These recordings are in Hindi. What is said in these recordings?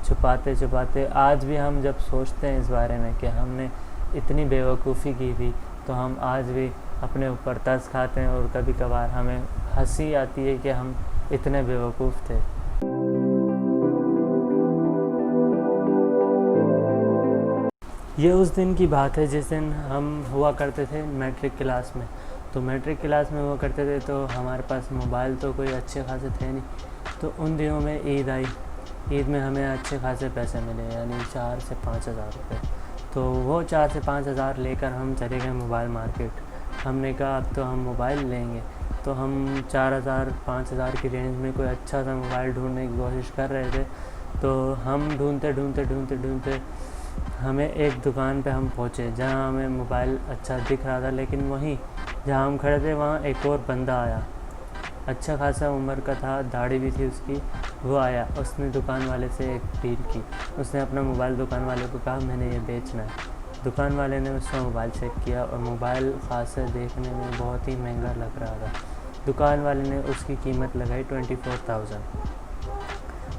छुपाते छुपाते आज भी हम जब सोचते हैं इस बारे में कि हमने इतनी बेवकूफ़ी की थी, तो हम आज भी अपने ऊपर तरस खाते हैं और कभी कभार हमें हंसी आती है कि हम इतने बेवकूफ़ थे। ये उस दिन की बात है जिस दिन हम हुआ करते थे मैट्रिक क्लास में। तो मैट्रिक क्लास में हुआ करते थे तो हमारे पास मोबाइल तो कोई अच्छे खासे थे नहीं। तो उन दिनों में ईद आई, ईद में हमें अच्छे खासे पैसे मिले, यानी 4 से 5 हज़ार रुपये। तो वो 4 से 5 हज़ार लेकर हम चले गए मोबाइल मार्केट। हमने कहा अब तो हम मोबाइल लेंगे। तो हम 4,000 5,000 की रेंज में कोई अच्छा सा मोबाइल ढूंढने की कोशिश कर रहे थे। तो हम ढूंढते हमें एक दुकान पे हम पहुँचे जहाँ हमें मोबाइल अच्छा दिख रहा था, लेकिन वहीं जहाँ हम खड़े थे वहाँ एक और बंदा आया, अच्छा खासा उम्र का था, दाढ़ी भी थी उसकी। वो आया, उसने दुकान वाले से एक डील की। उसने अपना मोबाइल दुकान वाले को कहा मैंने ये बेचना है। दुकान वाले ने उसका मोबाइल चेक किया और मोबाइल खासा देखने में बहुत ही महंगा लग रहा था। दुकान वाले ने उसकी कीमत लगाई 24,000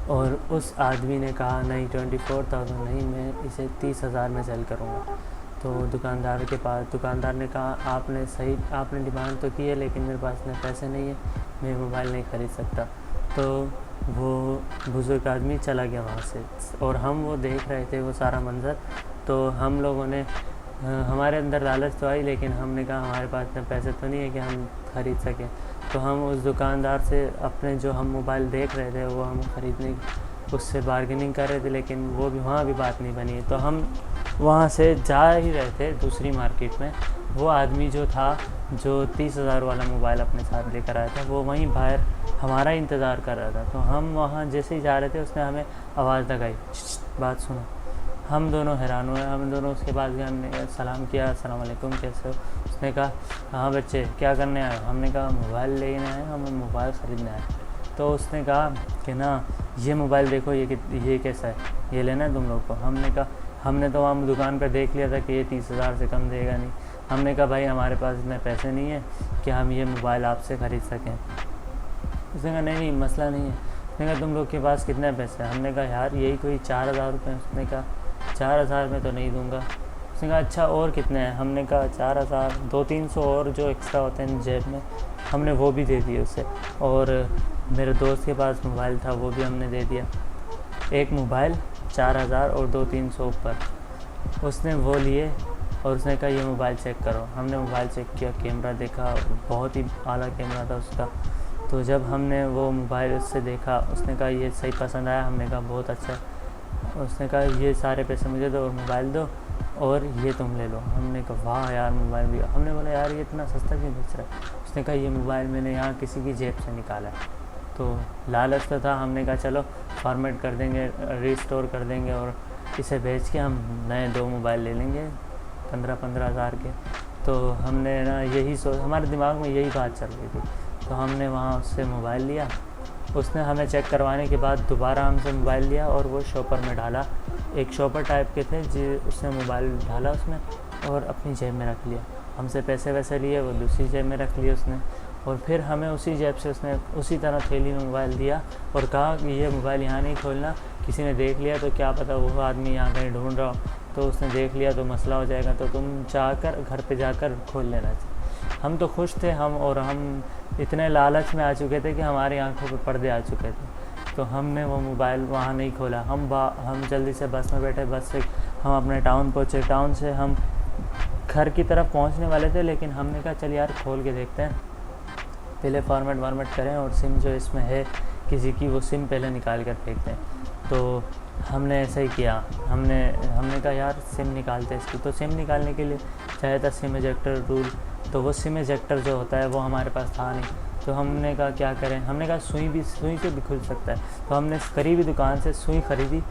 और उस आदमी ने कहा नहीं 24,000 नहीं, मैं इसे 30,000 में सेल करूँगा। तो दुकानदार ने कहा आपने डिमांड तो की है, लेकिन मेरे पास इतने पैसे नहीं है, मैं मोबाइल नहीं ख़रीद सकता। तो वो बुज़ुर्ग आदमी चला गया वहाँ से और हम वो देख रहे थे वो सारा मंज़र। तो हम लोगों ने हमारे अंदर लालच तो आई, लेकिन हमने कहा हमारे पास इतने पैसे तो नहीं है कि हम ख़रीद सकें। तो हम उस दुकानदार से अपने जो हम मोबाइल देख रहे थे वो हम ख़रीदने उससे बार्गेनिंग कर रहे थे, लेकिन वो भी वहाँ भी बात नहीं बनी। तो हम वहाँ से जा ही रहे थे दूसरी मार्केट में। वो आदमी जो था जो 30,000 वाला मोबाइल अपने साथ लेकर आया था, वो वहीं बाहर हमारा इंतज़ार कर रहा था। तो हम वहाँ जैसे ही जा रहे थे उसने हमें आवाज़ लगाई, बात सुनो। हम दोनों हैरान हुए। हम दोनों उसके बाद हमने सलाम किया, अस्सलाम वालेकुम, कैसे हो। उसने कहा हाँ बच्चे क्या करने आए हो। हमने कहा मोबाइल लेने आए, हमें मोबाइल ख़रीदना है। तो उसने कहा कि ना ये मोबाइल देखो, ये कैसा है, ये लेना है तुम लोग को। हमने कहा हमने तो वहाँ दुकान पर देख लिया था कि ये 30,000 से कम देगा नहीं। हमने कहा भाई हमारे पास इतने पैसे नहीं है कि हम ये मोबाइल आपसे ख़रीद सकें। उसने कहा नहीं मसला नहीं है। उसने कहा तुम लोग के पास कितने पैसे हैं। हमने कहा यार यही कोई 4,000 रुपये। उसने कहा 4,000 में तो नहीं दूंगा। उसने कहा अच्छा और कितने हैं। हमने कहा 4,000, 200-300 और जो एक्स्ट्रा होते हैं जेब में, हमने वो भी दे दिए उसे। और मेरे दोस्त के पास मोबाइल था वो भी हमने दे दिया। एक मोबाइल 4,000 और 200-300 ऊपर उसने वो लिए और उसने कहा ये मोबाइल चेक करो। हमने मोबाइल चेक किया, कैमरा देखा, बहुत ही आला कैमरा था उसका। तो जब हमने वो मोबाइल उससे देखा, उसने कहा ये सही पसंद आया। हमने कहा बहुत अच्छा। उसने कहा ये सारे पैसे मुझे दो और मोबाइल दो और ये तुम ले लो। हमने कहा वाह यार मोबाइल भी। हमने बोला यार ये इतना सस्ता क्यों बेच रहा है। उसने कहा ये मोबाइल मैंने यहाँ किसी की जेब से निकाला है। तो लालच तो था। हमने कहा चलो फॉर्मेट कर देंगे, रिस्टोर कर देंगे और इसे बेच के हम नए 2 मोबाइल ले लेंगे 15-15 हज़ार के। तो हमने ना यही हमारे दिमाग में यही बात चल रही थी। तो हमने वहाँ उससे मोबाइल लिया। उसने हमें चेक करवाने के बाद दोबारा हमसे मोबाइल लिया और वो शॉपर में डाला। एक शॉपर टाइप के थे जी, उसने मोबाइल डाला उसमें और अपनी जेब में रख लिया। हमसे पैसे वैसे लिए, वो दूसरी जेब में रख लिए उसने। और फिर हमें उसी जेब से उसने उसी तरह थैली में मोबाइल दिया और कहा कि ये मोबाइल यहाँ नहीं खोलना, किसी ने देख लिया तो क्या पता वो आदमी यहाँ कहीं ढूंढ रहा हो, तो उसने देख लिया तो मसला हो जाएगा, तो तुम जाकर घर पे जाकर खोल लेना चाहिए। हम तो खुश थे, हम इतने लालच में आ चुके थे कि हमारी आंखों पे पर्दे आ चुके थे। तो हमने वो मोबाइल वहाँ नहीं खोला। हम जल्दी से बस में बैठे, बस से हम अपने टाउन पहुँचे। टाउन से हम घर की तरफ पहुँचने वाले थे, लेकिन हमने कहा चल यार खोल के देखते हैं, पहले फॉर्मेट करें और सिम जो इसमें है किसी की, वो सिम पहले निकाल कर फेंकते हैं। तो हमने ऐसा ही किया। हमने कहा यार सिम निकालते हैं इसकी। तो सिम निकालने के लिए चाहे था सिम इजेक्टर टूल, तो वो सिम इजेक्टर जो होता है वो हमारे पास था नहीं। तो हमने कहा क्या करें। हमने कहा सुई से भी खुल सकता है। तो हमने करीबी दुकान से सुई ख़रीदी,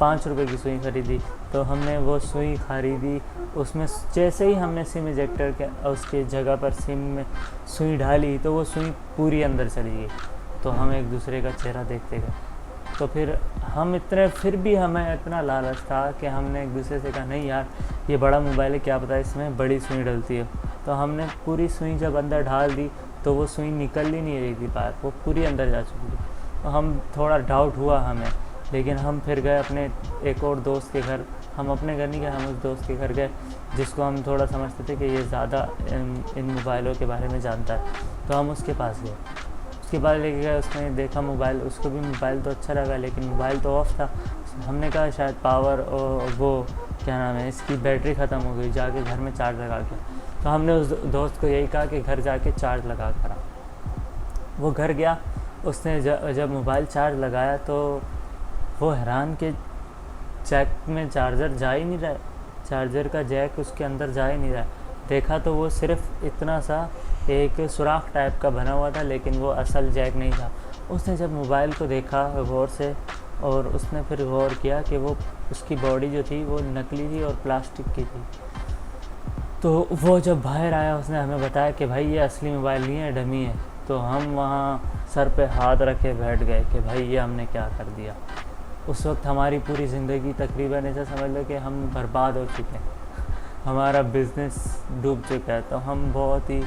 5 रुपये की सुई ख़रीदी। तो हमने वो सुई ख़रीदी, उसमें जैसे ही हमने सिम इजेक्टर के उसके जगह पर सिम में सुई डाली तो वो सुई पूरी अंदर चली गई। तो हम एक दूसरे का चेहरा देखते गए। तो फिर भी हमें इतना लालच था कि हमने एक दूसरे से कहा नहीं यार ये बड़ा मोबाइल है, क्या पता इसमें बड़ी सुई डलती है। तो हमने पूरी सुई जब अंदर डाल दी तो वो सुई निकल ही नहीं रही थी बाहर, वो पूरी अंदर जा चुकी थी। तो हम थोड़ा डाउट हुआ हमें लेकिन हम फिर गए अपने एक और दोस्त के घर। हम अपने घर नहीं गए, हम उस दोस्त के घर गए जिसको हम थोड़ा समझते थे कि ये ज़्यादा इन मोबाइलों के बारे में जानता है। तो हम उसके पास गए, उसके बाद लेके गए, उसने देखा मोबाइल, उसको भी मोबाइल तो अच्छा लगा लेकिन मोबाइल तो ऑफ था। हमने कहा शायद पावर और वो क्या नाम है, इसकी बैटरी ख़त्म हो गई, जाके घर में चार्ज लगा के। तो हमने उस दोस्त को यही कहा कि घर जाके चार्ज लगा कर आ। वो घर गया, उसने जब मोबाइल चार्ज लगाया तो वो हैरान कि जैक में चार्जर जा ही नहीं रहा है, चार्जर का जैक उसके अंदर जा ही नहीं रहा है। देखा तो वो सिर्फ इतना सा एक सुराख टाइप का बना हुआ था, लेकिन वो असल जैक नहीं था। उसने जब मोबाइल को देखा गौर से, और उसने फिर गौर किया कि वो उसकी बॉडी जो थी वो नकली थी और प्लास्टिक की थी। तो वो जब बाहर आया उसने हमें बताया कि भाई ये असली मोबाइल नहीं है, डमी है। तो हम वहाँ सर पे हाथ रखे बैठ गए कि भाई ये हमने क्या कर दिया। उस वक्त हमारी पूरी ज़िंदगी तकरीबन ऐसा समझ लो कि हम बर्बाद हो चुके हैं, हमारा बिज़नेस डूब चुका है। तो हम बहुत ही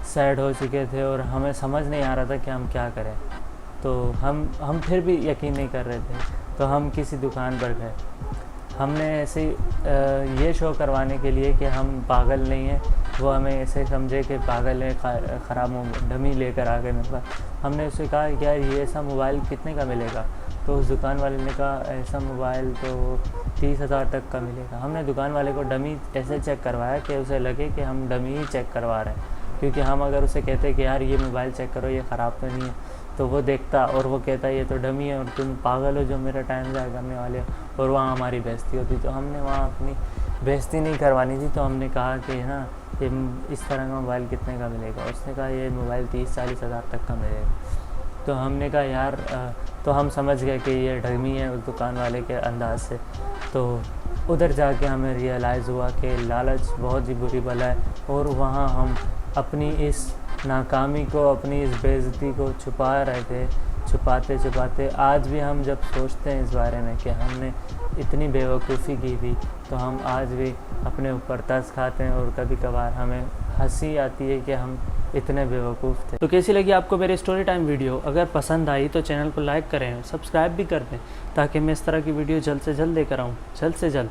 सैड हो चुके थे और हमें समझ नहीं आ रहा था कि हम क्या करें। तो हम फिर भी यकीन नहीं कर रहे थे। तो हम किसी दुकान पर गए, हमने ऐसे ये शो करवाने के लिए कि हम पागल नहीं हैं, वो हमें ऐसे समझे कि पागल है, ख़राब डमी लेकर आ गए मेरे पास। हमने उससे कहा कि यार ये ऐसा मोबाइल कितने का मिलेगा। तो उस दुकान वाले ने कहा ऐसा मोबाइल तो 30,000 तक का मिलेगा। हमने दुकान वाले को डमी ऐसे चेक करवाया कि उसे लगे कि हम डमी ही चेक करवा रहे हैं, क्योंकि हम अगर उसे कहते कि यार ये मोबाइल चेक करो, ये ख़राब तो नहीं है, तो वो देखता और वो कहता ये तो डमी है और तुम पागल हो जो मेरा टाइम ज़ाया करने वाले हो, और वहाँ हमारी बेइज्जती होती। तो हमने वहाँ अपनी बेइज्जती नहीं करवानी थी। तो हमने कहा कि ना ये इस तरह का मोबाइल कितने का मिलेगा। उसने कहा ये मोबाइल 30-40 हज़ार तक का मिलेगा। तो हमने कहा यार तो हम समझ गए कि ये डमी है उस दुकान वाले के अंदाज से। तो उधर जाके हमें रियलाइज़ हुआ कि लालच बहुत ही बुरी बला है, और वहाँ हम अपनी इस नाकामी को, अपनी इस बेइज्जती को छुपा रहे थे। छुपाते छुपाते आज भी हम जब सोचते हैं इस बारे में कि हमने इतनी बेवकूफ़ी की थी, तो हम आज भी अपने ऊपर तरस खाते हैं और कभी कभार हमें हंसी आती है कि हम इतने बेवकूफ़ थे। तो कैसी लगी आपको मेरी स्टोरी टाइम वीडियो? अगर पसंद आई तो चैनल को लाइक करें, सब्सक्राइब भी कर दें, ताकि मैं इस तरह की वीडियो जल्द से जल्द लेकर आऊँ, जल्द से जल्द।